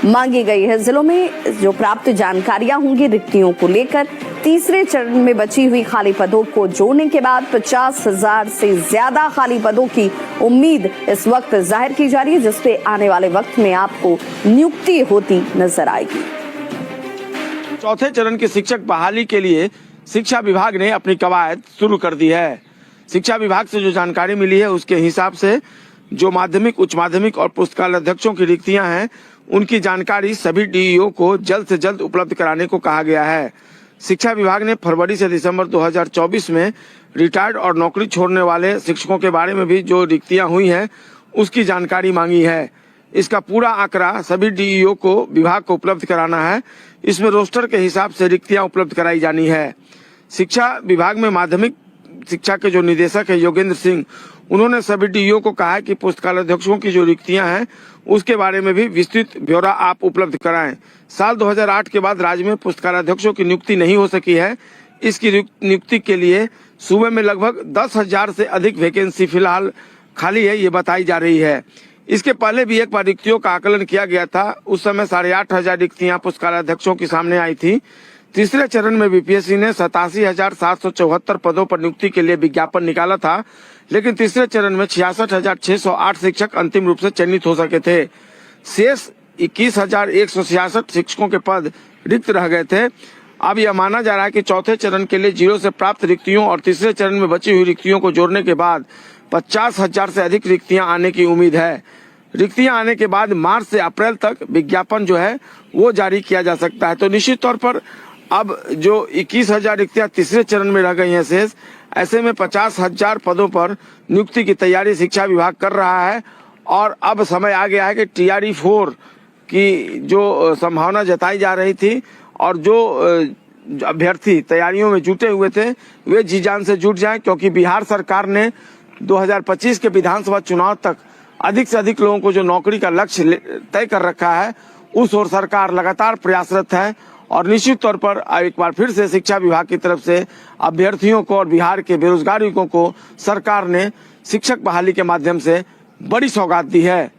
मांगी गई है। जिलों में जो प्राप्त जानकारियां होंगी रिक्तियों को लेकर, तीसरे चरण में बची हुई खाली पदों को जोड़ने के बाद 50,000 से ज्यादा खाली पदों की उम्मीद इस वक्त जाहिर की जा रही है, जिसपे आने वाले वक्त में आपको नियुक्ति होती नजर आएगी। चौथे चरण की शिक्षक बहाली के लिए शिक्षा विभाग ने अपनी कवायद शुरू कर दी है। शिक्षा विभाग से जो जानकारी मिली है उसके हिसाब से जो माध्यमिक, उच्च माध्यमिक और पुस्तकालय अध्यक्षों की रिक्तियां हैं उनकी जानकारी सभी डीईओ को जल्द से जल्द उपलब्ध कराने को कहा गया है। शिक्षा विभाग ने फरवरी से दिसंबर 2024 में रिटायर्ड और नौकरी छोड़ने वाले शिक्षकों के बारे में भी जो रिक्तियां हुई हैं उसकी जानकारी मांगी है। इसका पूरा आंकड़ा सभी डीईओ को विभाग को उपलब्ध कराना है। इसमें रोस्टर के हिसाब से रिक्तियां उपलब्ध कराई जानी है। शिक्षा विभाग में माध्यमिक शिक्षा के जो निदेशक है योगेंद्र सिंह, उन्होंने सभी डीईओ को कहा है कि पुस्तकालय अध्यक्षों की जो रिक्तियां हैं उसके बारे में भी विस्तृत ब्यौरा आप उपलब्ध कराएं। साल 2008 के बाद राज्य में पुस्तकालय अध्यक्षों की नियुक्ति नहीं हो सकी है। इसकी नियुक्ति के लिए सूबे में लगभग 10,000 से अधिक वैकेंसी फिलहाल खाली है, ये बताई जा रही है। इसके पहले भी एक बार रिक्तियों का आकलन किया गया था। उस समय 8,500 रिक्तियां पुस्तकालय अध्यक्षों की सामने आई थी। तीसरे चरण में बीपीएससी ने 87,774 पदों पर नियुक्ति के लिए विज्ञापन निकाला था, लेकिन तीसरे चरण में 66,608 शिक्षक अंतिम रूप से चयनित हो सके थे। शेष 21,166 शिक्षकों के पद रिक्त रह गए थे। अब यह माना जा रहा है कि चौथे चरण के लिए जीरो से प्राप्त रिक्तियों और तीसरे चरण में बची हुई रिक्तियों को जोड़ने के बाद 50,000 से अधिक रिक्तियां आने की उम्मीद है। रिक्तियां आने के बाद मार्च से अप्रैल तक विज्ञापन जो है वो जारी किया जा सकता है। तो निश्चित तौर पर अब जो 21,000 रिक्तियां तीसरे चरण में रह गई हैं शेष, ऐसे में 50,000 पदों पर नियुक्ति की तैयारी शिक्षा विभाग कर रहा है। और अब समय आ गया है कि TRE 4 की जो संभावना जताई जा रही थी और जो अभ्यर्थी तैयारियों में जुटे हुए थे वे जी जान से जुट जाएं, क्योंकि बिहार सरकार ने 2025 के विधानसभा चुनाव तक अधिक से अधिक लोगों को जो नौकरी का लक्ष्य तय कर रखा है उस ओर सरकार लगातार प्रयासरत है। और निश्चित तौर पर एक बार फिर से शिक्षा विभाग की तरफ से अभ्यर्थियों को और बिहार के बेरोजगार युवकों को सरकार ने शिक्षक बहाली के माध्यम से बड़ी सौगात दी है।